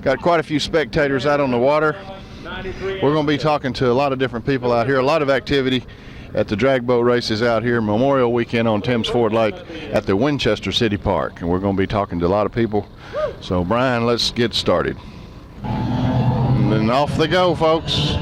Got quite a few spectators out on the water. We're going to be talking to a lot of different people out here. A lot of activity at the drag boat races out here Memorial Weekend on Thames Ford Lake at the Winchester City Park. And we're going to be talking to a lot of people. So Brian, let's get started. And then off they go, folks.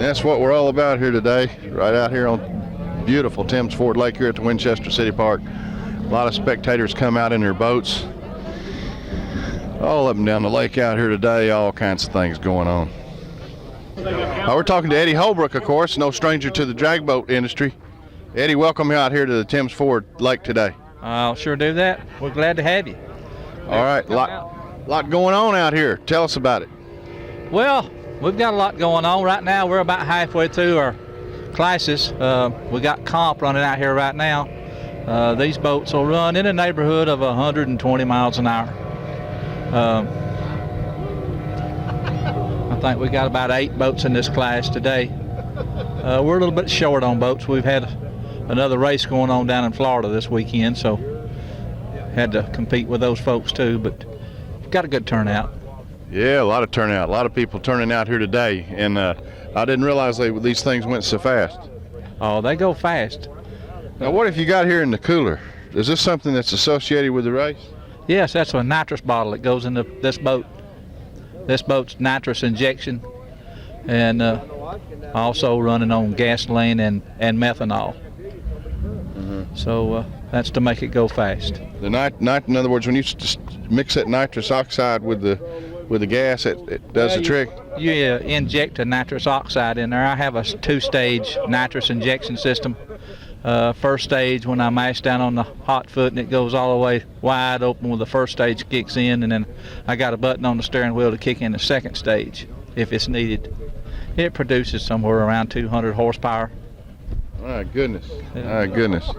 That's what we're all about here today, right out here on beautiful Thames Ford Lake here at the Winchester City Park. A lot of spectators come out in their boats all up and down the lake out here today, all kinds of things going on. We're talking to Eddie Holbrook, of course, no stranger to the drag boat industry. Eddie, welcome out here to the Thames Ford Lake today. I'll sure do that. We're glad to have you. All right, lot going on out here. Tell us about it. Well, we've got a lot going on right now. We're about halfway through our classes. We got comp running out here right now. These boats will run in a neighborhood of 120 miles an hour. I think we got about 8 boats in this class today. We're a little bit short on boats. We've had another race going on down in Florida this weekend, so had to compete with those folks too, but got a good turnout. Yeah, a lot of turnout, a lot of people turning out here today, and I didn't realize these things went so fast. Oh, they go fast. Now, what if you got here in the cooler? Is this something that's associated with the race? Yes, that's a nitrous bottle that goes into this boat. This boat's nitrous injection, and also running on gasoline and methanol. So that's to make it go fast. In other words, when you mix that nitrous oxide with the gas, it does the trick. You inject a nitrous oxide in there. I have a 2-stage nitrous injection system. First stage, when I mash down on the hot foot and it goes all the way wide open when the first stage kicks in, and then I got a button on the steering wheel to kick in the second stage if it's needed. It produces somewhere around 200 horsepower. My goodness, my goodness.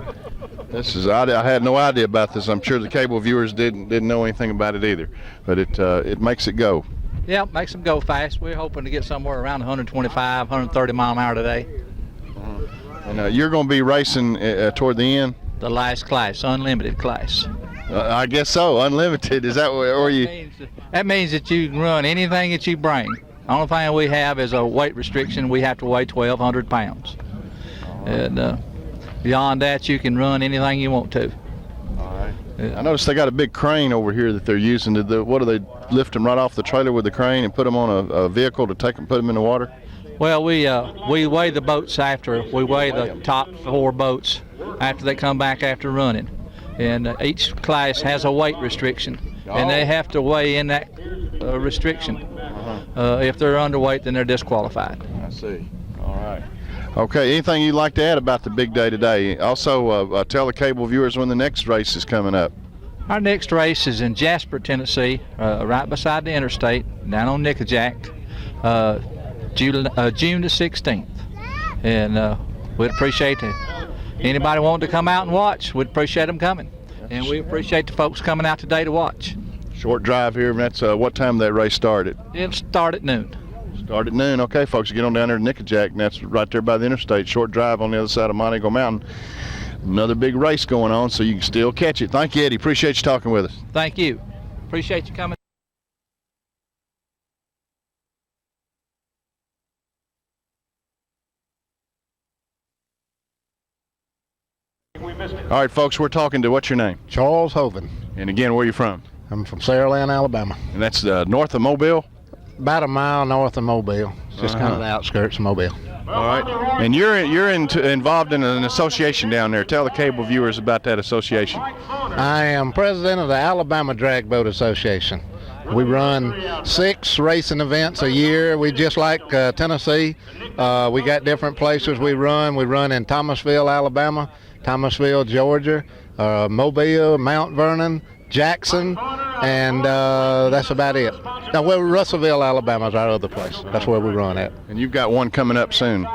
I had no idea about this. I'm sure the cable viewers didn't know anything about it either, but it makes it go. Yeah, it makes them go fast. We're hoping to get somewhere around 125, 130 mile an hour today. And you're going to be racing toward the end? The last class, unlimited class. I guess so, unlimited. Is that where you? That means that you can run anything that you bring. The only thing we have is a weight restriction. We have to weigh 1,200 pounds. And beyond that, you can run anything you want to. All right. Yeah. I noticed they got a big crane over here that they're using. What do they lift them right off the trailer with the crane and put them on a vehicle to put them in the water? Well, we weigh the boats after. We weigh the top 4 boats after they come back after running. And each class has a weight restriction, and they have to weigh in that restriction. If they're underweight, then they're disqualified. I see. All right. Okay, anything you'd like to add about the big day today? Also, tell the cable viewers when the next race is coming up. Our next race is in Jasper, Tennessee, right beside the interstate, down on Nickajack, June the 16th. And we'd appreciate it. Anybody wanting to come out and watch, we'd appreciate them coming. And we appreciate the folks coming out today to watch. Short drive here, and that's what time that race started? It'll start at noon. Start at noon. Okay, folks, you get on down there to Nickajack, and that's right there by the interstate. Short drive on the other side of Montego Mountain. Another big race going on, so you can still catch it. Thank you, Eddie. Appreciate you talking with us. Thank you. Appreciate you coming. All right, folks, we're talking to, what's your name? Charles Hoven. And again, where are you from? I'm from Saraland, Alabama. And that's north of Mobile? About a mile north of Mobile. It's just kind of the outskirts of Mobile. All right. And you're involved in an association down there. Tell the cable viewers about that association. I am president of the Alabama Drag Boat Association. We run 6 racing events a year. We just like Tennessee. We got different places we run. We run in Thomasville, Alabama, Thomasville, Georgia, Mobile, Mount Vernon, Jackson, and that's about it. Now, Russellville, Alabama is our other place. That's where we run at. And you've got one coming up soon.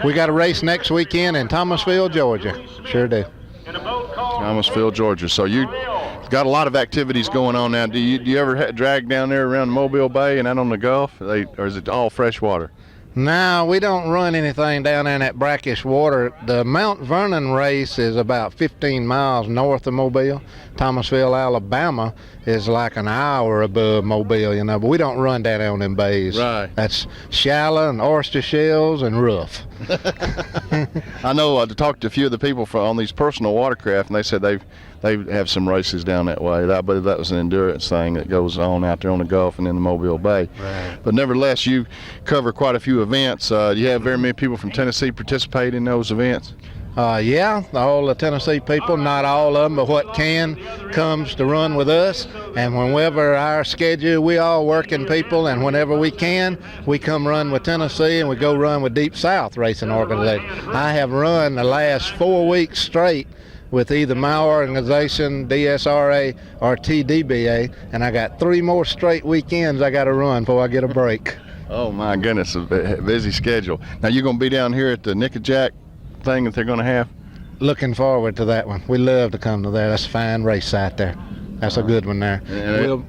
We got a race next weekend in Thomasville, Georgia. Sure do. Thomasville, Georgia. So you got a lot of activities going on now. Do you ever drag down there around Mobile Bay and out on the Gulf? Or is it all freshwater? No, we don't run anything down there in that brackish water. The Mount Vernon race is about 15 miles north of Mobile. Thomasville, Alabama is like an hour above Mobile, you know, but we don't run down there on them bays. Right. That's shallow and oyster shells and rough. I know I talked to a few of the people on these personal watercraft, and they said they have some races down that way. I believe that was an endurance thing that goes on out there on the Gulf and in the Mobile Bay. Right. But nevertheless, you cover quite a few events. Do you have very many people from Tennessee participate in those events? Yeah, all the Tennessee people, not all of them, but what can comes to run with us. And whenever our schedule, we all working people, and whenever we can, we come run with Tennessee and we go run with Deep South Racing Organization. I have run the last 4 weeks straight with either my organization, DSRA, or TDBA, and I got 3 more straight weekends I got to run before I get a break. Oh my goodness, a busy schedule. Now you're going to be down here at the Nickajack thing that they're going to have? Looking forward to that one. We love to come to there. That's a fine race site there. That's a good one there.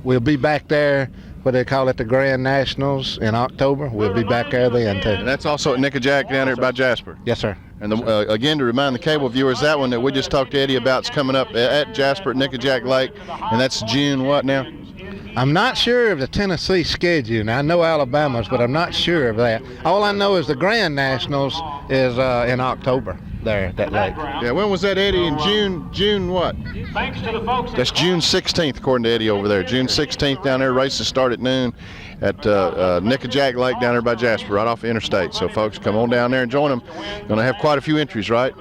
We'll be back there, what they call it, the Grand Nationals in October. We'll be back there then too. And that's also at Nickajack down there by Jasper. Yes, sir. And again, to remind the cable viewers, that one that we just talked to Eddie about is coming up at Jasper at Nickajack Lake, and that's June what now? I'm not sure of the Tennessee schedule. Now, I know Alabama's, but I'm not sure of that. All I know is the Grand Nationals is in October there at that lake. Yeah, when was that, Eddie? In June what? Thanks to the folks. That's June 16th, according to Eddie over there. June 16th down there. Races start at noon at Nickajack Lake down there by Jasper, right off the interstate. So, folks, come on down there and join them. Going to have quite a few entries, right?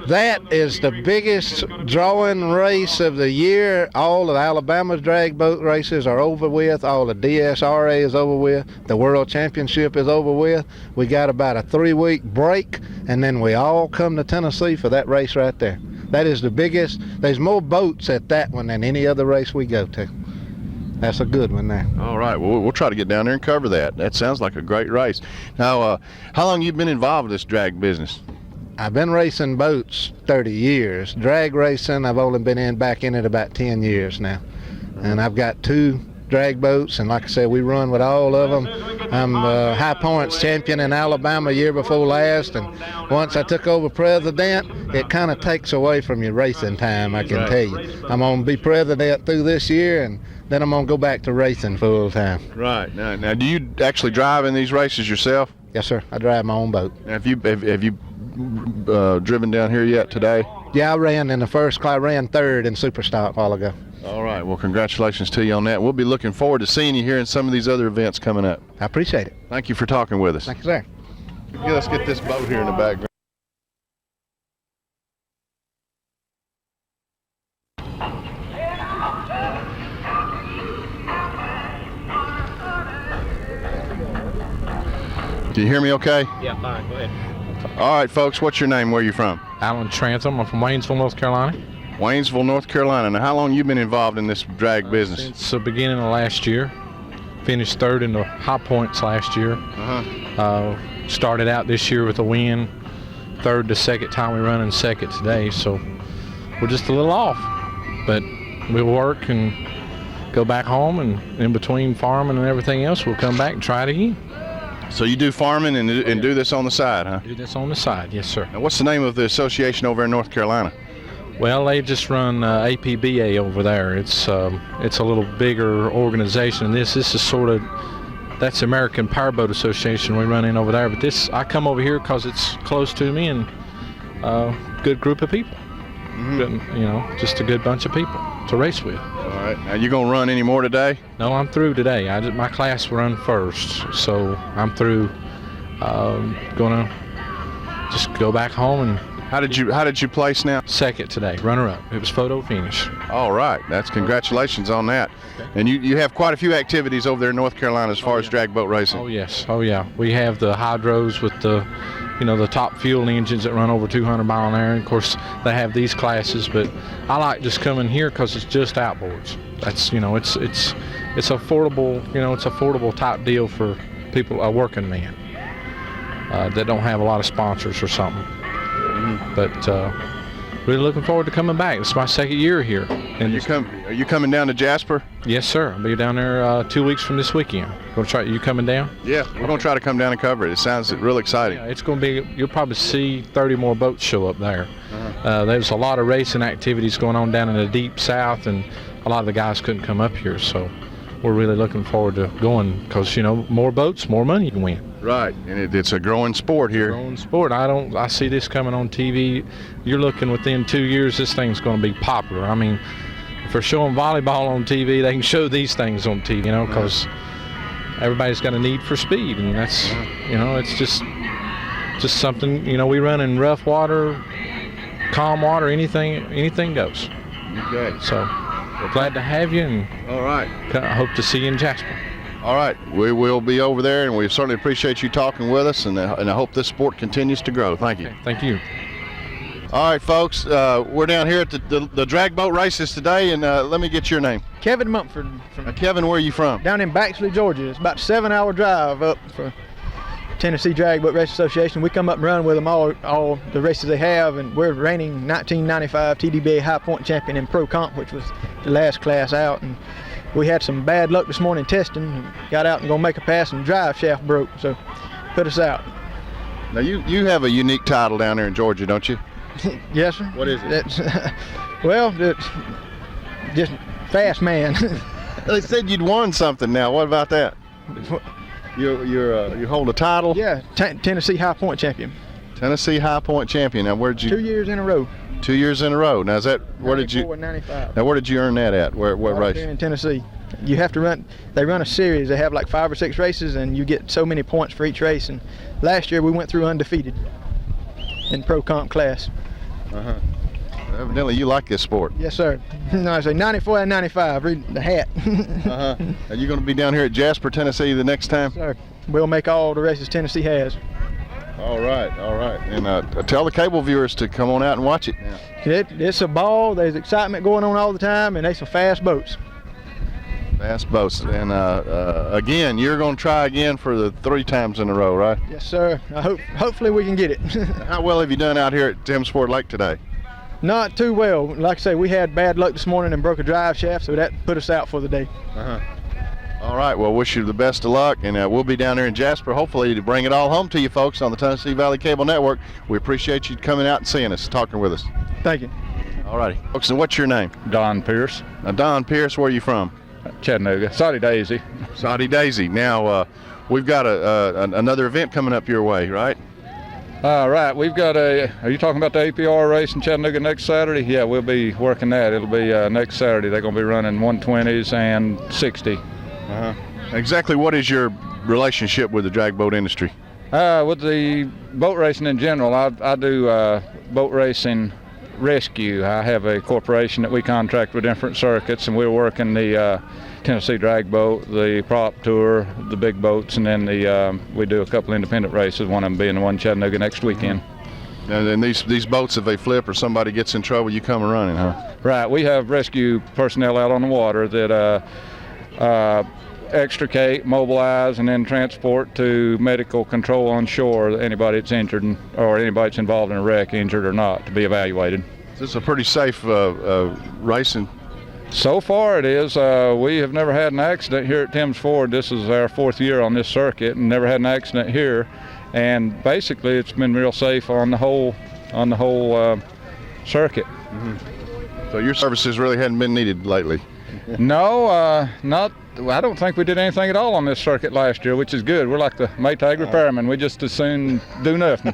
That is the biggest drawing race of the year. All of Alabama's drag boat races are over with. All the DSRA is over with. The World Championship is over with. We got about a 3-week break, and then we all come to Tennessee for that race right there. That is the biggest. There's more boats at that one than any other race we go to. That's a good one there. All right. Well, we'll try to get down there and cover that. That sounds like a great race. Now, how long have you been involved with this drag business? I've been racing boats 30 years. Drag racing, I've only been back in it about 10 years now. And I've got 2 drag boats, and like I said, we run with all of them. I'm High Points champion in Alabama year before last, and once I took over president, it kind of takes away from your racing time, I can tell you. I'm going to be president through this year, and then I'm going to go back to racing full time. Right. Now, do you actually drive in these races yourself? Yes, sir. I drive my own boat. Now, have you driven down here yet today? Yeah, I ran in the first class. I ran 3rd in Superstock a while ago. All right. Well, congratulations to you on that. We'll be looking forward to seeing you here in some of these other events coming up. I appreciate it. Thank you for talking with us. Thank you, sir. Yeah, let's get this boat here in the background. Do you hear me okay? Yeah, fine. Go ahead. All right, folks, what's your name? Where are you from? Alan Transom. I'm from Waynesville, North Carolina. Waynesville, North Carolina. Now, how long you been involved in this drag business? Since the beginning of last year. Finished 3rd in the High Points last year. Started out this year with a win. 3rd the second time we run, and 2nd today. So we're just a little off. But we'll work and go back home, and in between farming and everything else, we'll come back and try it again. So you do farming and do this on the side, huh? Do this on the side, yes, sir. Now, what's the name of the association over in North Carolina? Well, they just run APBA over there. It's a little bigger organization than this. This is sort of, that's American Powerboat Association we run in over there. But this, I come over here because it's close to me and good group of people. Good, you know, just a good bunch of people to race with. All right. Now, you gonna run any more today? No, I'm through today. My class run first, so I'm through. Gonna just go back home. And how did you place now? 2nd today, runner up. It was photo finish. All right. That's congratulations on that. Okay. And you have quite a few activities over there in North Carolina as far as drag boat racing. Oh yes. Oh yeah. We have the hydros with the, you know, the top fuel engines that run over 200 mile an hour. And of course, they have these classes, but I like just coming here because it's just outboards. That's, you know, it's affordable. You know, it's affordable type deal for people, a working man that don't have a lot of sponsors or something. But really looking forward to coming back. It's my second year here. And are you coming down to Jasper? Yes, sir. I'll be down there 2 weeks from this weekend. Gonna try. You coming down? Yeah, we're going to try to come down and cover it. It sounds real exciting. Yeah, it's going to be. You'll probably see 30 more boats show up there. There's a lot of racing activities going on down in the deep south, and a lot of the guys couldn't come up here, so we're really looking forward to going because more boats, more money you can win. Right, and it's a growing sport here. Growing sport. I see this coming on TV. You're looking within 2 years, this thing's going to be popular. I mean, if they're showing volleyball on TV, they can show these things on TV, because everybody's got a need for speed, and that's, it's just something. We run in rough water, calm water, anything goes. Okay. So we're glad to have you, and all right, I hope to see you in Jasper. All right, we will be over there, and we certainly appreciate you talking with us, and I hope this sport continues to grow. Thank you. Okay, thank you. All right, folks, we're down here at the drag boat races today, and let me get your name. Kevin Mumford. Kevin, where are you from? Down in Baxley, Georgia. It's about a 7-hour drive up for Tennessee Drag Boat Race Association. We come up and run with them all the races they have, and we're reigning 1995 TDBA High Point champion in Pro Comp, which was the last class out. And we had some bad luck this morning testing. Got out and gonna make a pass, and the drive shaft broke, so put us out. Now you have a unique title down there in Georgia, don't you? Yes, sir. What is it? It's just fast man. They said you'd won something. Now, what about that? You hold a title? Yeah, Tennessee High Point champion. Tennessee High Point champion. Now, where did you? 2 years in a row. 2 years in a row. Now, is that where did you? 94 and 95. Now, where did you earn that at? What race? Here in Tennessee. You have to run. They run a series. They have like 5 or 6 races, and you get so many points for each race. And last year we went through undefeated in Pro Comp class. Evidently, you like this sport. Yes, sir. No, I say 94 and 95. Read the hat. Are you going to be down here at Jasper, Tennessee, the next time? Sir, we'll make all the races Tennessee has. All right. And tell the cable viewers to come on out and watch it. It's a ball. There's excitement going on all the time, and they some fast boats. Fast boats. And again, you're going to try again for the 3 times in a row, right? Yes, sir. Hopefully we can get it. How well have you done out here at Thames Ford Lake today? Not too well. Like I say, we had bad luck this morning and broke a drive shaft, so that put us out for the day. All right, well, wish you the best of luck, and we'll be down there in Jasper, hopefully, to bring it all home to you folks on the Tennessee Valley Cable Network. We appreciate you coming out and seeing us, talking with us. Thank you. All righty. Folks, and what's your name? Don Pierce. Now, Don Pierce, where are you from? Chattanooga. Saudi Daisy. Saudi Daisy. Now, we've got another event coming up your way, right? Right, we've got are you talking about the APR race in Chattanooga next Saturday? Yeah, we'll be working that. It'll be next Saturday. They're going to be running 120s and 60. Exactly what is your relationship with the drag boat industry? With the boat racing in general, I do boat racing rescue. I have a corporation that we contract with different circuits, and we're working the Tennessee drag boat, the prop tour, the big boats, and then we do a couple independent races, one of them being the one in Chattanooga next weekend. And then these boats, if they flip or somebody gets in trouble, you come running, huh? Right. We have rescue personnel out on the water that extricate, mobilize, and then transport to medical control on shore anybody that's injured or anybody that's involved in a wreck, injured or not, to be evaluated. This is a pretty safe racing. So far it is. We have never had an accident here at Thames Ford. This is our 4th year on this circuit, and never had an accident here. And basically, it's been real safe on the whole circuit. So your services really hadn't been needed lately. No, not. I don't think we did anything at all on this circuit last year, which is good. We're like the Maytag repairmen. We just as soon do nothing.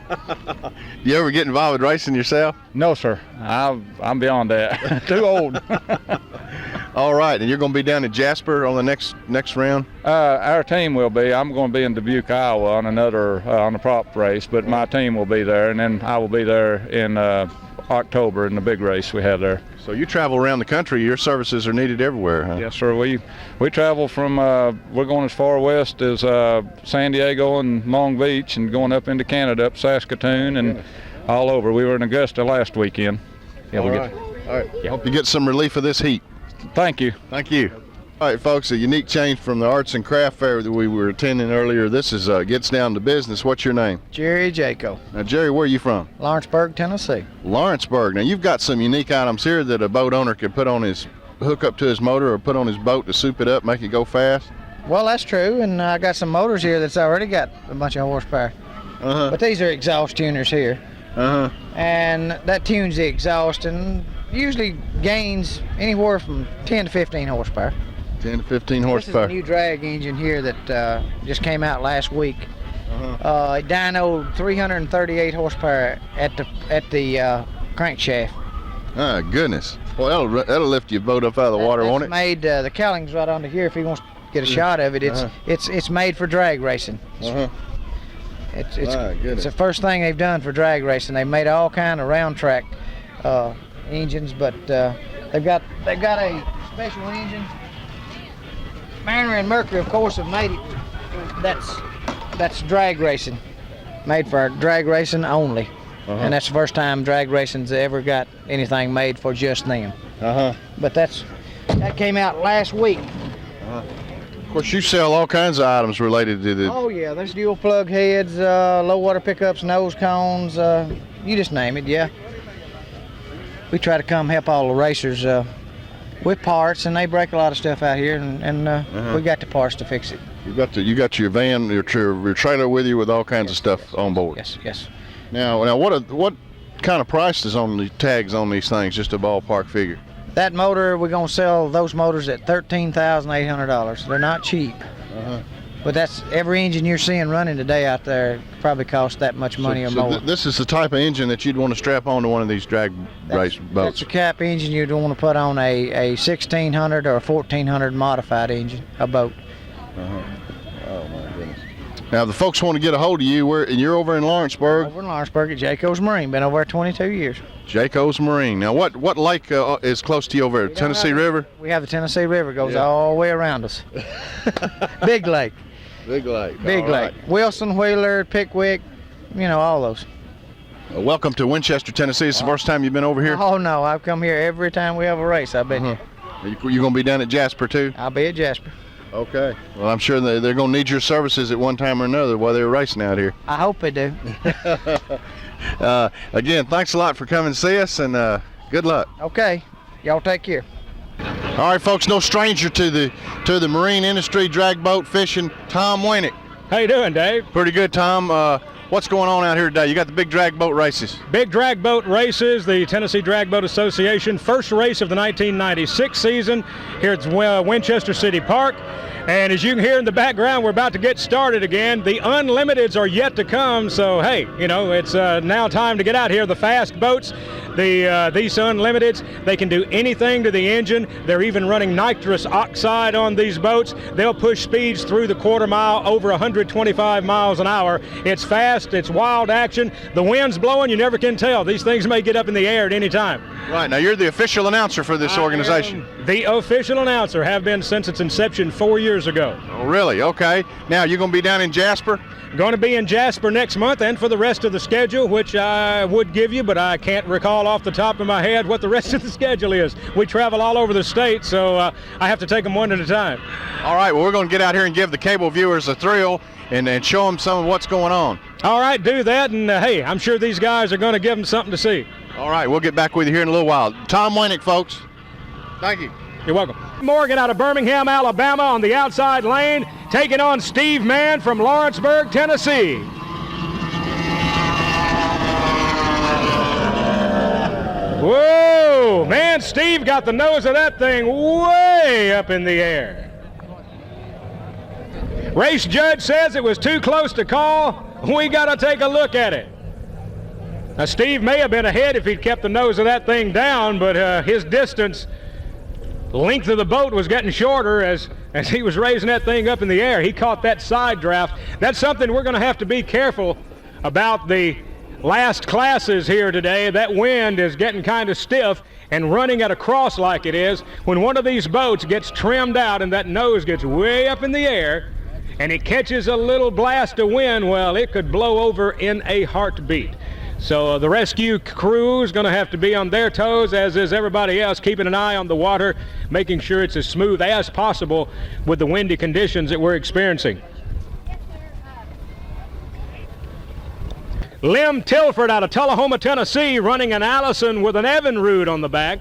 You ever get involved with racing yourself? No, sir. I'm beyond that. Too old. All right, and you're going to be down in Jasper on the next round? Our team will be. I'm going to be in Dubuque, Iowa on on the prop race, but my team will be there, and then I will be there in October in the big race we have there. So you travel around the country. Your services are needed everywhere, huh? Yes, sir. We travel from, we're going as far west as San Diego and Long Beach, and going up into Canada, up Saskatoon, and all over. We were in Augusta last weekend. Yeah, all right. Yeah. Hope you get some relief of this heat. Thank you. Thank you. All right, folks, a unique change from the arts and craft fair that we were attending earlier. This is gets down to business. What's your name? Jerry Jaco. Now, Jerry, where are you from? Lawrenceburg, Tennessee. Lawrenceburg. Now, you've got some unique items here that a boat owner could put on his hook up to his motor or put on his boat to soup it up, make it go fast. Well, that's true, and I got some motors here that's already got a bunch of horsepower. But these are exhaust tuners here. And that tunes the exhaust and usually gains anywhere from 10 to 15 horsepower. 10 to 15 horsepower. This is a new drag engine here that just came out last week. It dynoed 338 horsepower at the crankshaft. Oh, goodness. Well, that'll lift your boat up out of the water, won't it? Made the cowling's right under here if he wants to get a shot of it. It's made for drag racing. It's the first thing they've done for drag racing. They've made all kind of round track engines, but they've got a special engine. Mariner and Mercury, of course, have made it. That's drag racing, made for drag racing only, and that's the first time drag racing's ever got anything made for just them. But that came out last week. Of course, you sell all kinds of items related to the. Oh yeah, there's dual plug heads, low water pickups, nose cones, you just name it. Yeah. We try to come help all the racers with parts, and they break a lot of stuff out here, and we got the parts to fix it. You got your van, your trailer with you with all kinds of stuff on board. Yes. Now, what kind of price is on the tags on these things? Just a ballpark figure. That motor, we're gonna sell those motors at $13,800. They're not cheap. But that's every engine you're seeing running today out there probably costs that much money or more. This is the type of engine that you'd want to strap onto one of these drag race boats. That's a cap engine you'd want to put on a 1600 or a 1400 modified engine, a boat. Oh my goodness. Now the folks want to get a hold of you. You're over in Lawrenceburg. Over in Lawrenceburg at Jaco's Marine. Been over there 22 years. Jaco's Marine. Now what lake is close to you over there? Tennessee River? We have the Tennessee River. Goes all the way around us. Big lake. Big lake. Big lake. Wilson, Wheeler, Pickwick, all those. Welcome to Winchester, Tennessee. It's the first time you've been over here? Oh no, I've come here every time we have a race. I've been here. You going to be down at Jasper too? I'll be at Jasper. Okay. Well, I'm sure they're going to need your services at one time or another while they're racing out here. I hope they do. Again, thanks a lot for coming to see us, and good luck. Okay. Y'all take care. All right, folks, no stranger to the marine industry, drag boat fishing, Tom Waynick. How you doing, Dave? Pretty good, Tom. What's going on out here today? You got the big drag boat races. Big drag boat races, the Tennessee Drag Boat Association, first race of the 1996 season here at Winchester City Park. And as you can hear in the background, we're about to get started again. The Unlimiteds are yet to come, so hey, it's now time to get out here. The fast boats, these Unlimiteds, they can do anything to the engine. They're even running nitrous oxide on these boats. They'll push speeds through the quarter mile over 125 miles an hour. It's fast, it's wild action. The wind's blowing, you never can tell. These things may get up in the air at any time. Right, now you're the official announcer for this organization. The official announcer, have been since its inception 4 years ago. Oh, really? Okay. Now you're going to be down in Jasper? Going to be in Jasper next month, and for the rest of the schedule, which I would give you, but I can't recall off the top of my head what the rest of the schedule is. We travel all over the state, so I have to take them one at a time. All right, well, we're going to get out here and give the cable viewers a thrill and show them some of what's going on. All right, do that, and hey, I'm sure these guys are going to give them something to see. All right, we'll get back with you here in a little while. Tom Waynick, folks. Thank you. You're welcome. Morgan out of Birmingham, Alabama on the outside lane, taking on Steve Mann from Lawrenceburg, Tennessee. Whoa, man, Steve got the nose of that thing way up in the air. Race judge says it was too close to call. We got to take a look at it. Now, Steve may have been ahead if he'd kept the nose of that thing down, but his distance, the length of the boat was getting shorter as he was raising that thing up in the air. He caught that side draft. That's something we're going to have to be careful about the last classes here today. That wind is getting kind of stiff and running at a cross like it is. When one of these boats gets trimmed out and that nose gets way up in the air and it catches a little blast of wind, well, it could blow over in a heartbeat. So the rescue crew is going to have to be on their toes, as is everybody else, keeping an eye on the water, making sure it's as smooth as possible with the windy conditions that we're experiencing. Lem Tilford out of Tullahoma, Tennessee, running an Allison with an Evinrude on the back.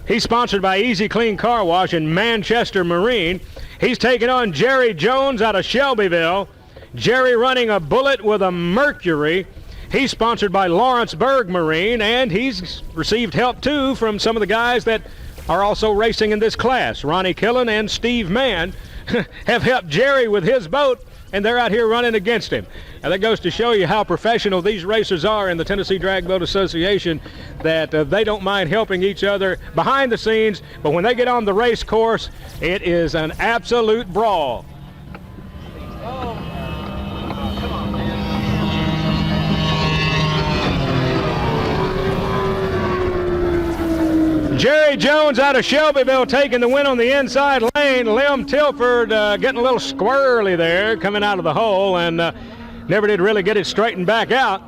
He's sponsored by Easy Clean Car Wash and Manchester Marine. He's taking on Jerry Jones out of Shelbyville. Jerry running a Bullet with a Mercury. He's sponsored by Lawrenceburg Marine, and he's received help too from some of the guys that are also racing in this class. Ronnie Killen and Steve Mann have helped Jerry with his boat, and they're out here running against him. And that goes to show you how professional these racers are in the Tennessee Drag Boat Association, that they don't mind helping each other behind the scenes, but when they get on the race course, it is an absolute brawl. Jerry Jones out of Shelbyville taking the win on the inside lane. Lem Tilford getting a little squirrely there coming out of the hole, and never did really get it straightened back out.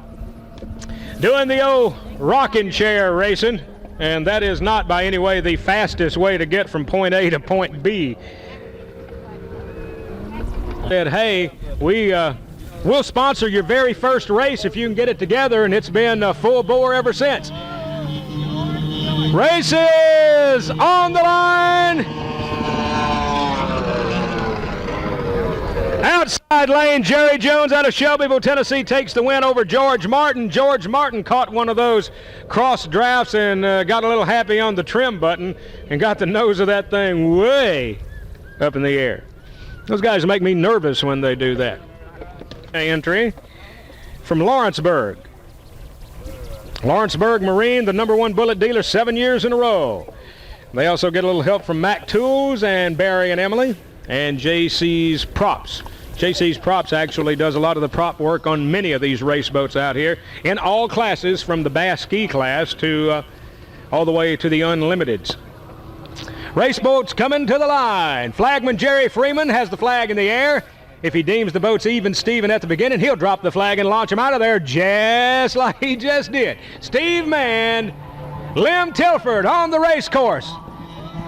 Doing the old rocking chair racing, and that is not by any way the fastest way to get from point A to point B. Said, hey, we'll sponsor your very first race if you can get it together, and it's been full bore ever since. Races on the line. Outside lane, Jerry Jones out of Shelbyville, Tennessee takes the win over George Martin. George Martin caught one of those cross drafts and got a little happy on the trim button and got the nose of that thing way up in the air. Those guys make me nervous when they do that. Entry from Lawrenceburg. Lawrenceburg Marine, the #1 bullet dealer 7 years in a row. They also get a little help from Mac Tools and Barry and Emily and JC's Props. JC's Props actually does a lot of the prop work on many of these race boats out here in all classes, from the Bass Ski class to all the way to the Unlimiteds. Race boats coming to the line. Flagman Jerry Freeman has the flag in the air. If he deems the boat's even Steven at the beginning, he'll drop the flag and launch him out of there just like he just did. Steve Mann, Lem Tilford on the race course.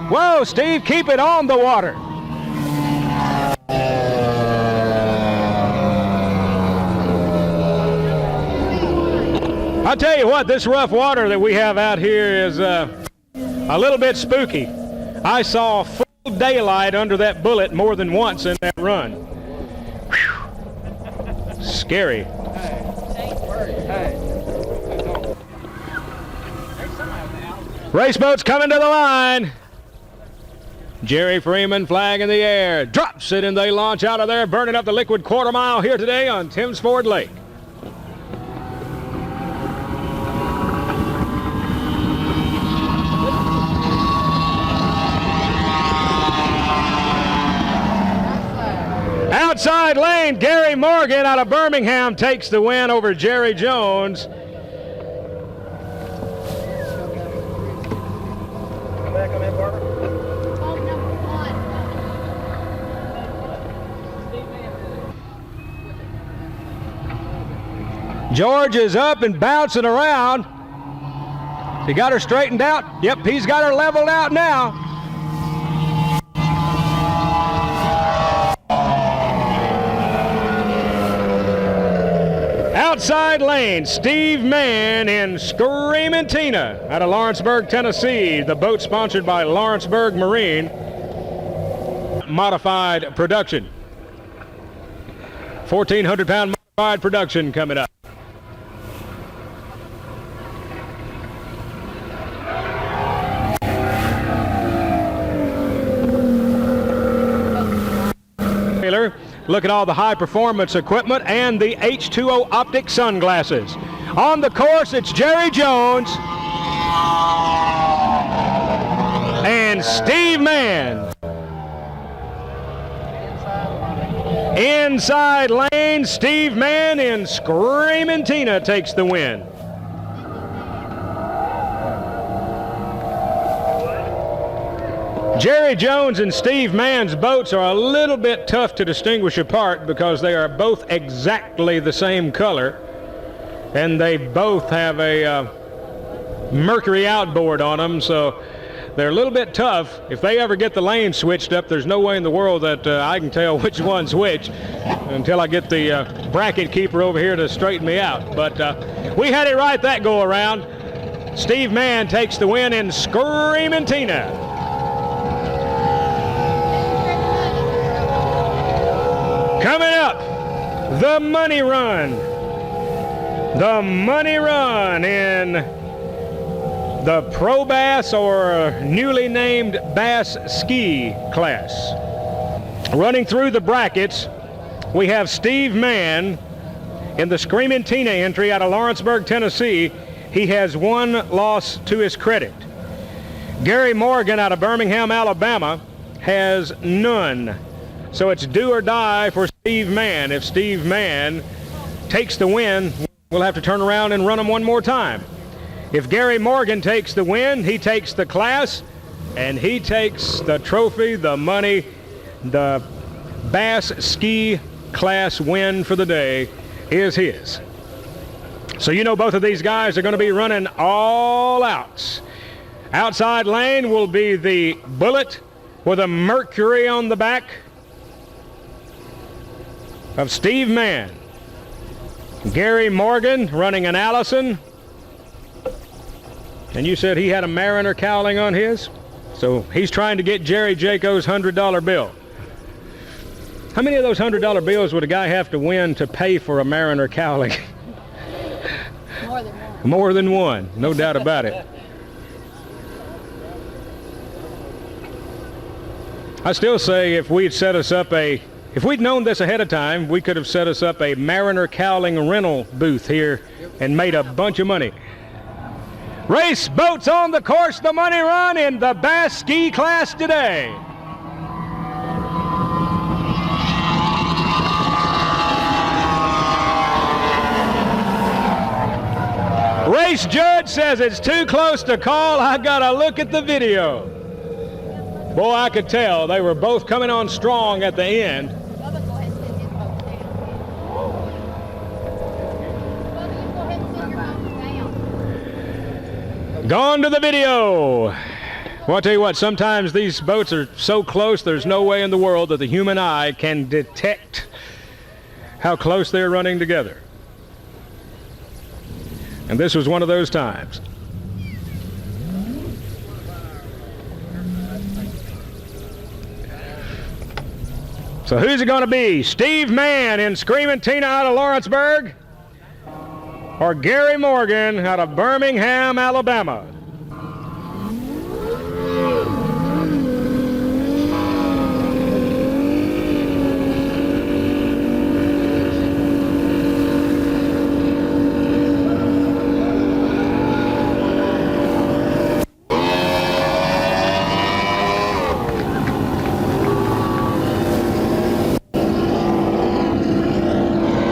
Whoa, Steve, keep it on the water. I'll tell you what, this rough water that we have out here is a little bit spooky. I saw full daylight under that bullet more than once in that run. Scary. Race boats coming to the line. Jerry Freeman, flag in the air, drops it, and they launch out of there, burning up the liquid quarter mile here today on Thames Ford Lake. Outside lane, Gary Morgan out of Birmingham takes the win over Jerry Jones. George is up and bouncing around. He got her straightened out. Yep, he's got her leveled out now. Outside lane, Steve Mann in Screamin' Tina out of Lawrenceburg, Tennessee. The boat sponsored by Lawrenceburg Marine. Modified production. 1,400-pound modified production coming up. Look at all the high-performance equipment and the H2O optic sunglasses. On the course, it's Jerry Jones and Steve Mann. Inside lane, Steve Mann in Screamin' Tina takes the win. Jerry Jones and Steve Mann's boats are a little bit tough to distinguish apart because they are both exactly the same color. and they both have a Mercury outboard on them, so they're a little bit tough. If they ever get the lane switched up, there's no way in the world that I can tell which one's which until I get the bracket keeper over here to straighten me out. But we had it right that go around. Steve Mann takes the win in Screamin' Tina. Coming up, the money run. The money run in the Pro Bass, or newly named Bass Ski class. Running through the brackets, we have Steve Mann in the Screamin' Tina entry out of Lawrenceburg, Tennessee. He has one loss to his credit. Gary Morgan out of Birmingham, Alabama has none. So it's do or die for Steve Mann. If Steve Mann takes the win, we'll have to turn around and run him one more time. If Gary Morgan takes the win, he takes the class, and he takes the trophy, the money, the Bass Ski class win for the day is his. So you know both of these guys are going to be running all outs. Outside lane will be the Bullet with a Mercury on the back of Steve Mann. Gary Morgan running an Allison. And you said he had a Mariner cowling on his? So he's trying to get Jerry Jaco's $100 bill. How many of those $100 bills would a guy have to win to pay for a Mariner cowling? More than one. More than one, no doubt about it. I still say if we'd known this ahead of time, we could have set us up a Mariner cowling rental booth here and made a bunch of money. Race boats on the course, the money run in the Bass Ski class today. Race judge says it's too close to call. I gotta look at the video. Boy, I could tell they were both coming on strong at the end. Gone to the video. Well, I'll tell you what, sometimes these boats are so close, there's no way in the world that the human eye can detect how close they're running together. And this was one of those times. So who's it going to be? Steve Mann in Screamin' Tina out of Lawrenceburg? Or Gary Morgan out of Birmingham, Alabama?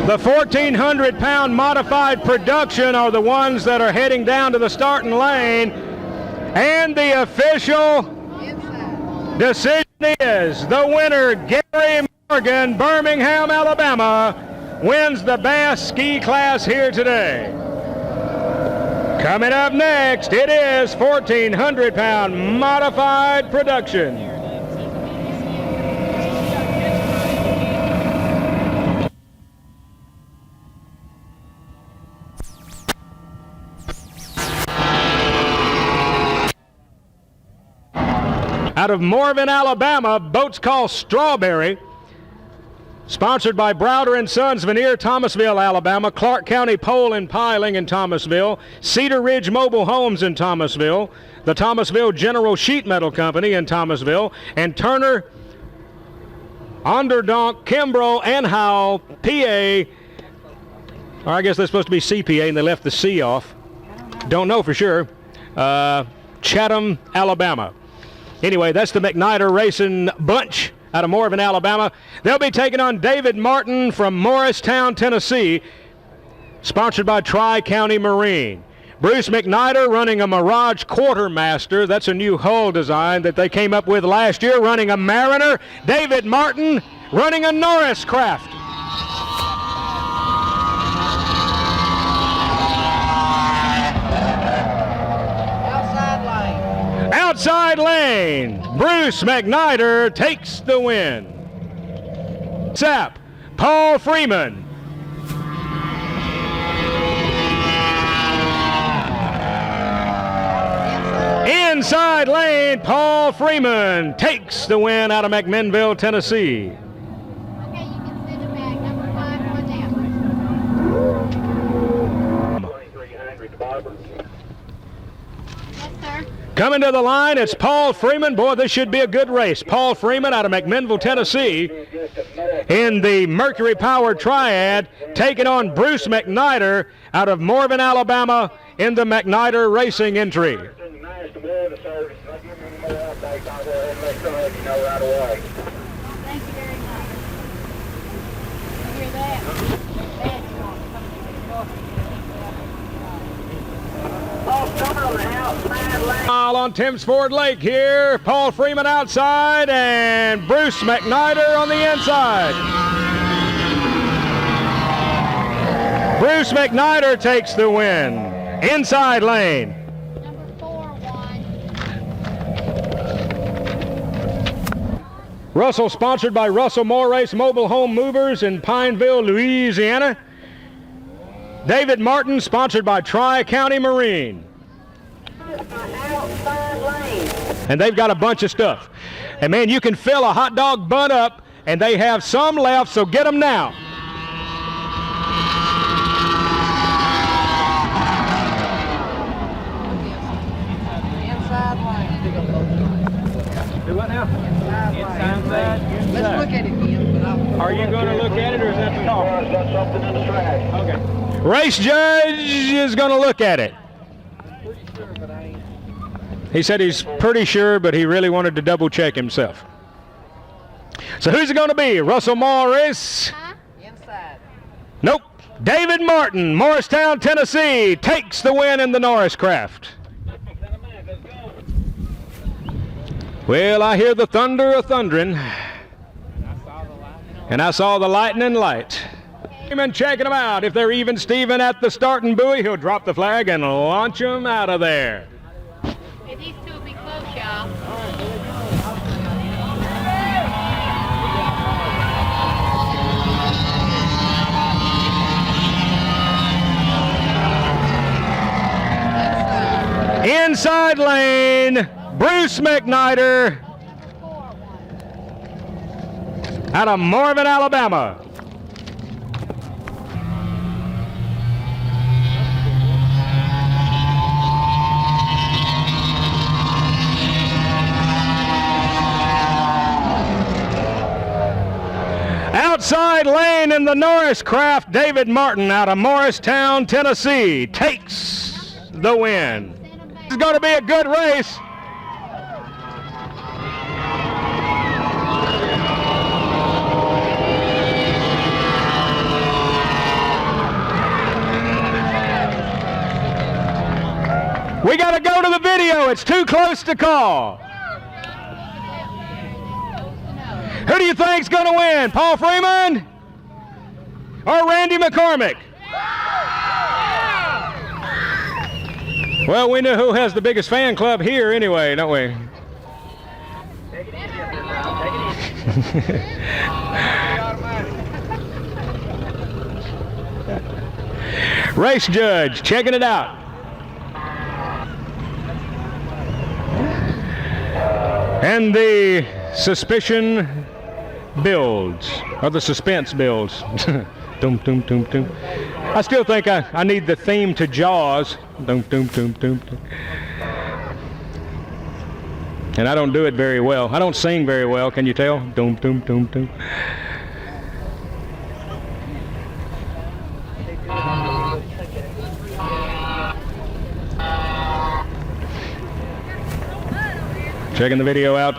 The 1,400-pound modified production are the ones that are heading down to the starting lane. And the official decision is the winner, Gary Morgan, Birmingham, Alabama, wins the Bass Ski class here today. Coming up next, it is 1,400-pound modified production. Out of Morven, Alabama, boats called Strawberry, sponsored by Browder & Sons Veneer, Thomasville, Alabama, Clark County Pole and Piling in Thomasville, Cedar Ridge Mobile Homes in Thomasville, the Thomasville General Sheet Metal Company in Thomasville, and Turner, Onderdonk, Kimbrough, and Howell, PA, or I guess they're supposed to be CPA and they left the C off. Don't know for sure. Chatham, Alabama. Anyway, that's the McNider Racing bunch out of Morven, Alabama. They'll be taking on David Martin from Morristown, Tennessee, sponsored by Tri-County Marine. Bruce McNider running a Mirage Quartermaster. That's a new hull design that they came up with last year, running a Mariner. David Martin running a Norris Craft. lane, Bruce McNider takes the win. Sap, Paul Freeman. Inside lane, Paul Freeman takes the win out of McMinnville, Tennessee. Okay, you can send it back. Number 5 on down. Yes, sir. Coming to the line, it's Paul Freeman. Boy, this should be a good race. Paul Freeman out of McMinnville, Tennessee, in the Mercury-powered Triad, taking on Bruce McNider out of Morven, Alabama, in the McNider Racing entry. Thank you very much. You hear that? On Tim's Ford Lake here, Paul Freeman outside and Bruce McNider on the inside. Bruce McNider takes the win. Inside lane. Number 4 won. Russell, sponsored by Russell Morrace Mobile Home Movers in Pineville, Louisiana. David Martin, sponsored by Tri-County Marine. And they've got a bunch of stuff. And man, you can fill a hot dog bun up, and they have some left, so get them now. Inside lane. Do what now? Inside lane. Let's look at it again. Are you going to look at it, or is that the call? Okay. Race judge is going to look at it. He said he's pretty sure, but he really wanted to double check himself. So who's it going to be? Russell Morris? Inside. Nope. David Martin, Morristown, Tennessee, takes the win in the Norris Craft. Well, I hear the thunder a-thundering. And I saw the lightning light. And checking them out. If they're even Steven at the starting buoy, he'll drop the flag and launch them out of there. Hey, these two will be close, y'all. Inside lane, Bruce McNider out of Morven, Alabama. Outside lane in the Norris Craft, David Martin out of Morristown, Tennessee, takes the win. It's going to be a good race. We got to go to the video. It's too close to call. Who do you think's going to win? Paul Freeman or Randy McCormick? Well, we know who has the biggest fan club here anyway, don't we? Race judge checking it out. And the suspicion builds, or the suspense builds. Doom, doom, doom, doom. I still think I need the theme to Jaws. Doom, doom, doom, doom, doom. And I don't do it very well. I don't sing very well, can you tell? Doom, doom, doom, doom. Checking the video out.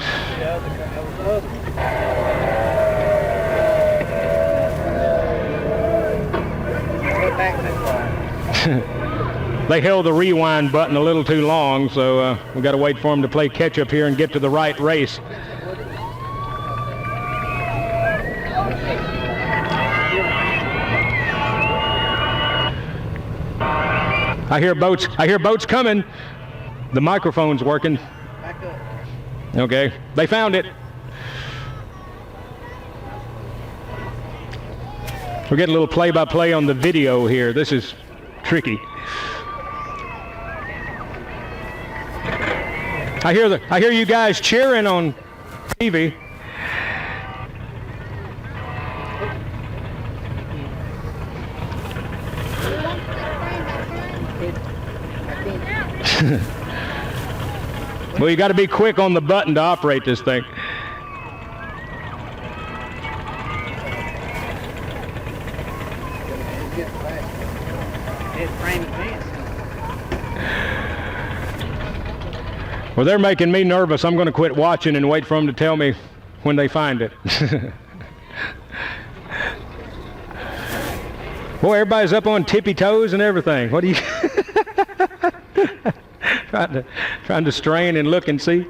They held the rewind button a little too long, so we got to wait for them to play catch up here and get to the right race. I hear boats coming. The microphone's working. Okay, they found it. We're getting a little play-by-play on the video here. This is tricky. I hear you guys cheering on TV. Well, you got to be quick on the button to operate this thing. Well, they're making me nervous. I'm going to quit watching and wait for them to tell me when they find it. Boy, everybody's up on tippy toes and everything. What do you... trying to strain and look and see.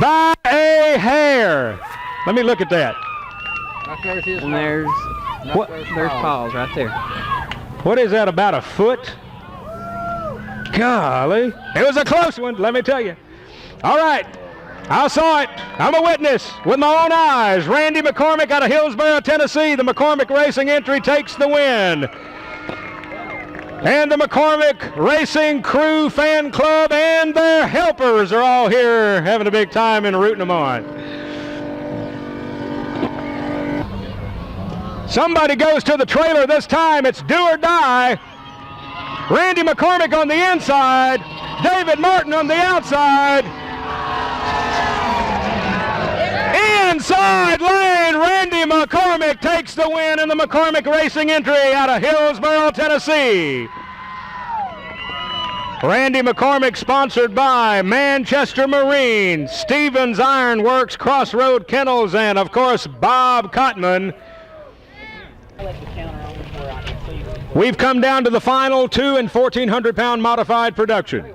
By a hair. Let me look at that. And there's Paul's right there. What is that, about a foot? Golly. It was a close one, let me tell you. All right. I saw it. I'm a witness with my own eyes. Randy McCormick out of Hillsboro, Tennessee. The McCormick Racing entry takes the win. And the McCormick Racing Crew Fan Club and their helpers are all here having a big time and rooting them on. Somebody goes to the trailer this time. It's do or die. Randy McCormick on the inside. David Martin on the outside. Inside lane, Randy McCormick takes the win in the McCormick Racing entry out of Hillsboro, Tennessee. Randy McCormick sponsored by Manchester Marine, Stevens Iron Works, Crossroad Kennels, and of course Bob Cotman. We've come down to the final 2 and 1,400-pound modified production.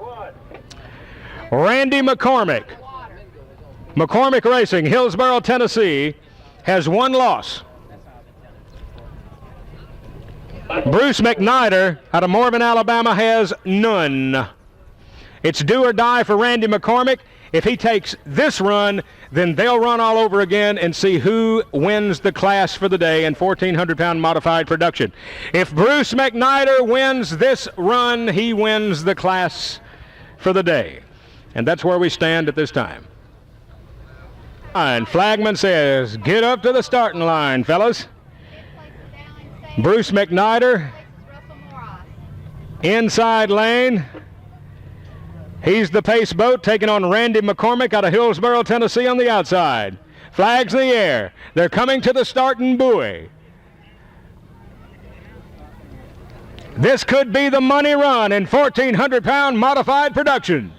Randy McCormick, McCormick Racing, Hillsboro, Tennessee, has 1 loss. Bruce McNider out of Morven, Alabama, has none. It's do or die for Randy McCormick. If he takes this run, then they'll run all over again and see who wins the class for the day in 1,400-pound modified production. If Bruce McNider wins this run, he wins the class for the day. And that's where we stand at this time. And Flagman says, get up to the starting line, fellas. Bruce McNider, inside lane. He's the pace boat taking on Randy McCormick out of Hillsboro, Tennessee on the outside. Flags in the air. They're coming to the starting buoy. This could be the money run in 1,400-pound modified production.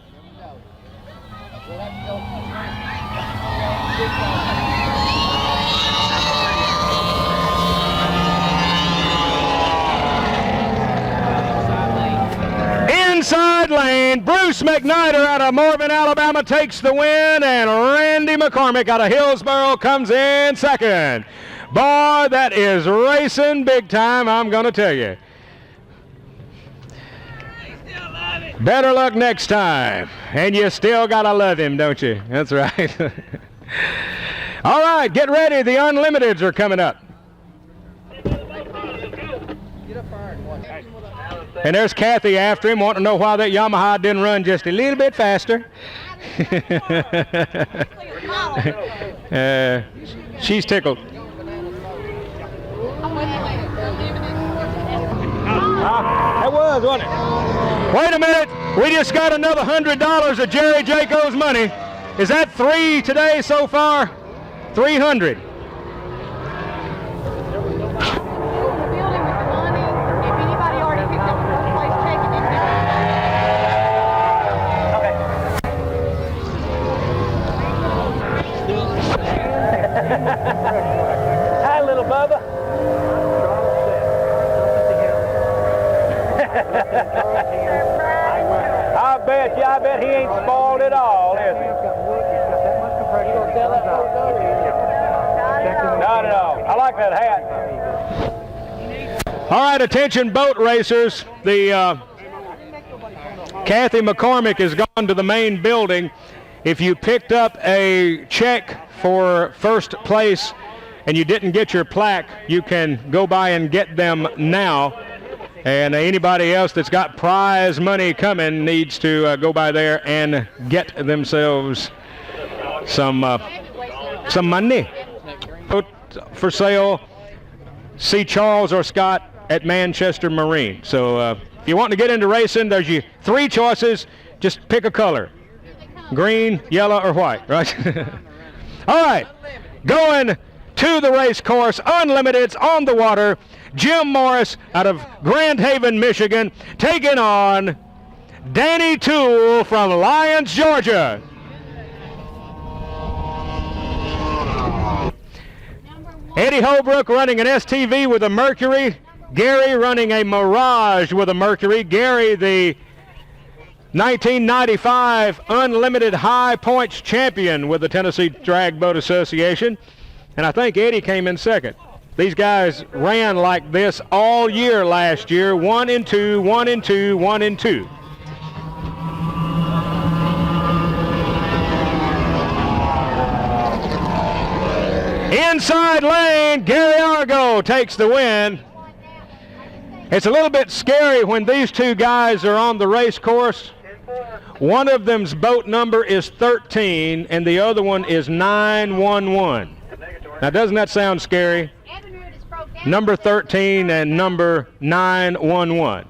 Inside lane, Bruce McNider out of Morven, Alabama takes the win, and Randy McCormick out of Hillsboro comes in second. Boy, that is racing big time, I'm going to tell you. Better luck next time. And you still got to love him, don't you? That's right. All right, get ready. The Unlimiteds are coming up. And there's Kathy after him, wanting to know why that Yamaha didn't run just a little bit faster. She's tickled. That was, wasn't it? Wait a minute. We just got another $100 of Jerry Jaco's money. Is that 3 today so far? 300. Hi, little Bubba. he ain't spoiled at all, is he? Not at all. I like that hat. All right, attention boat racers. The Kathy McCormick has gone to the main building. If you picked up a check for first place and you didn't get your plaque, you can go by and get them now. And anybody else that's got prize money coming needs to go by there and get themselves some money. For sale, see Charles or Scott at Manchester Marine. So if you want to get into racing, there's your 3 choices. Just pick a color: green, yellow, or white, right? All right, going to the race course, Unlimited's on the water. Jim Morris out of Grand Haven, Michigan, taking on Danny Toole from Lyons, Georgia. Eddie Holbrook running an STV with a Mercury. Gary running a Mirage with a Mercury. Gary, the 1995 Unlimited High Points champion with the Tennessee Drag Boat Association. And I think Eddie came in second. These guys ran like this all year last year, 1 and 2, 1 and 2, 1 and 2. Inside lane, Gary Argo takes the win. It's a little bit scary when these 2 guys are on the race course. One of them's boat number is 13 and the other one is 911. Now, doesn't that sound scary? Number 13 and number 911.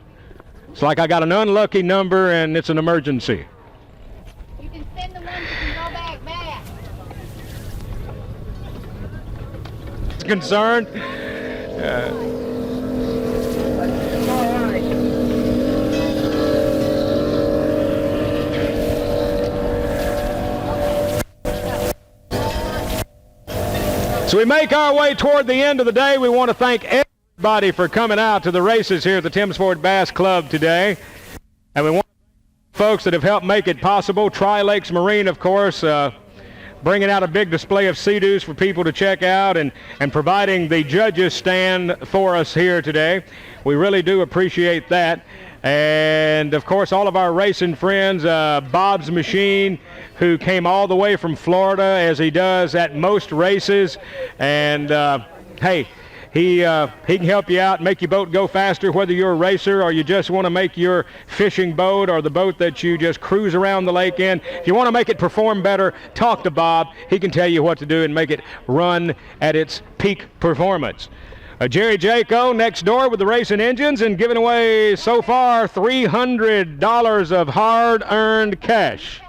It's like I got an unlucky number and it's an emergency. You can send the ones that can go back. Concerned. So we make our way toward the end of the day. We want to thank everybody for coming out to the races here at the Thames Ford Bass Club today. And we want to thank folks that have helped make it possible. Tri-Lakes Marine, of course, bringing out a big display of Sea-Doos for people to check out and providing the judges stand for us here today. We really do appreciate that. And, of course, all of our racing friends, Bob's Machine, who came all the way from Florida, as he does at most races. And, hey, he can help you out, make your boat go faster, whether you're a racer or you just want to make your fishing boat or the boat that you just cruise around the lake in. If you want to make it perform better, talk to Bob. He can tell you what to do and make it run at its peak performance. Jerry Jaco next door with the racing engines and giving away so far $300 of hard-earned cash.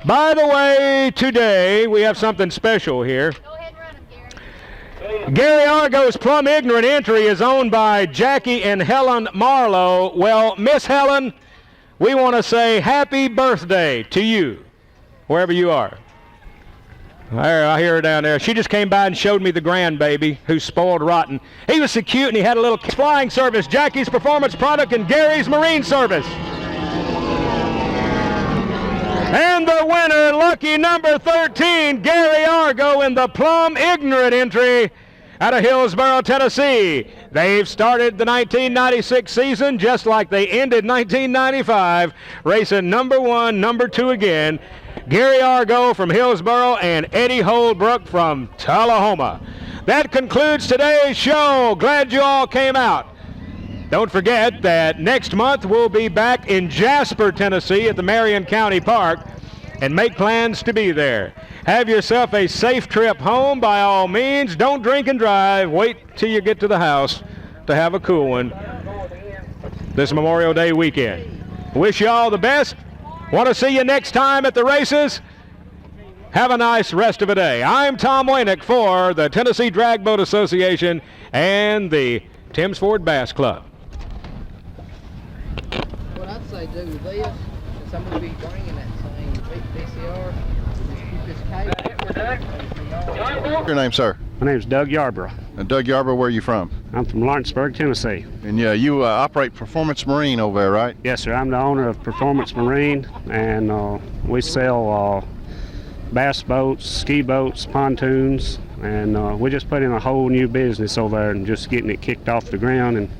By the way, today we have something special here. Gary Argo's Plum Ignorant entry is owned by Jackie and Helen Marlowe. Well, Miss Helen, we want to say happy birthday to you, wherever you are. I hear her down there. She just came by and showed me the grandbaby who's spoiled rotten. He was so cute and he had a little flying service, Jackie's Performance Product and Gary's Marine Service. And the winner, lucky number 13, Gary Argo in the Plum Ignorant entry out of Hillsboro, Tennessee. They've started the 1996 season just like they ended 1995, racing number 1, number 2 again. Gary Argo from Hillsboro and Eddie Holbrook from Tullahoma. That concludes today's show. Glad you all came out. Don't forget that next month we'll be back in Jasper, Tennessee at the Marion County Park and make plans to be there. Have yourself a safe trip home by all means. Don't drink and drive. Wait till you get to the house to have a cool one this Memorial Day weekend. Wish you all the best. Want to see you next time at the races? Have a nice rest of a day. I'm Tom Waynick for the Tennessee Drag Boat Association and the Thames Ford Bass Club. What I'd say do with this is I'm going to be bringing that same big VCR. Just keep this cable. Your name, sir? My name's Doug Yarborough. Doug Yarborough, where are you from? I'm from Lawrenceburg, Tennessee. And yeah, you operate Performance Marine over there, right? Yes, sir. I'm the owner of Performance Marine, and we sell bass boats, ski boats, pontoons, and we just put in a whole new business over there and just getting it kicked off the ground. And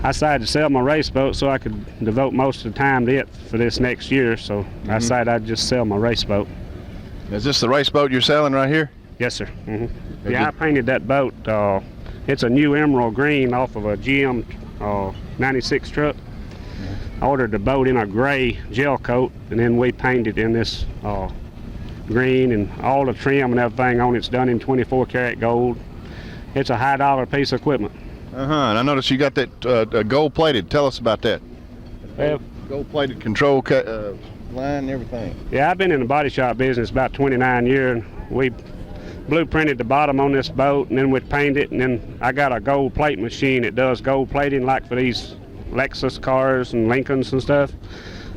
I decided to sell my race boat so I could devote most of the time to it for this next year. So I decided I'd just sell my race boat. Is this the race boat you're selling right here? Yes, sir. Yeah, I painted that boat. It's a new emerald green off of a GM 96 truck. I ordered the boat in a gray gel coat, and then we painted in this green, and all the trim and everything on it's done in 24 karat gold. It's a high dollar piece of equipment. And I noticed you got that gold plated. Tell us about that. Well, gold plated control line and everything. Yeah, I've been in the body shop business about 29 years, and we blueprinted the bottom on this boat, and then we painted it, and then I got a gold plate machine that does gold plating like for these Lexus cars and Lincolns and stuff.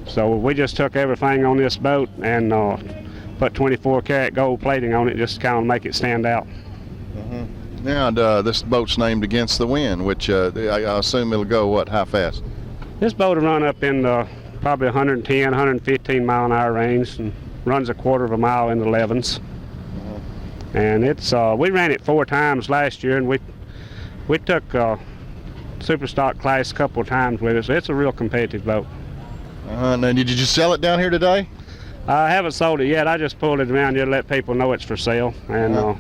So we just took everything on this boat and put 24 karat gold plating on it just to kind of make it stand out. Now this boat's named Against the Wind, which I assume it'll go what, how fast? This boat will run up in probably 110, 115 mile an hour range, and runs a quarter of a mile in the 11s. And it's we ran it 4 times last year, and we took super stock class a couple of times with it. So it's a real competitive boat. Now, did you just sell it down here today? I haven't sold it yet. I just pulled it around here to let people know it's for sale, and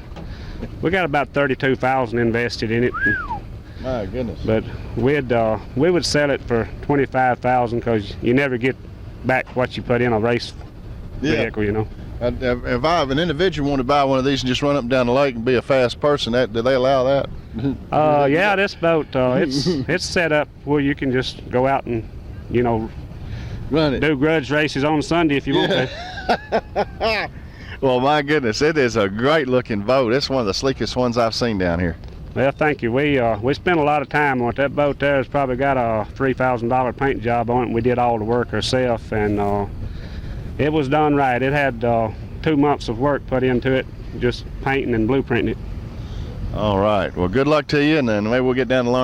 we got about $32,000 invested in it. My goodness! But we would sell it for $25,000 because you never get back what you put in a race vehicle, you know. If an individual wanted to buy one of these and just run up and down the lake and be a fast person, do they allow that? Yeah, this boat it's set up where you can just go out and run it, do grudge races on Sunday if you want to. Well, my goodness, it is a great looking boat. It's one of the sleekest ones I've seen down here. Well, thank you. We spent a lot of time on it. That boat there has probably got a $3,000 paint job on it, and we did all the work ourselves, and it was done right. It had 2 months of work put into it, just painting and blueprinting it. All right. Well, good luck to you, and then maybe we'll get down to Lawrence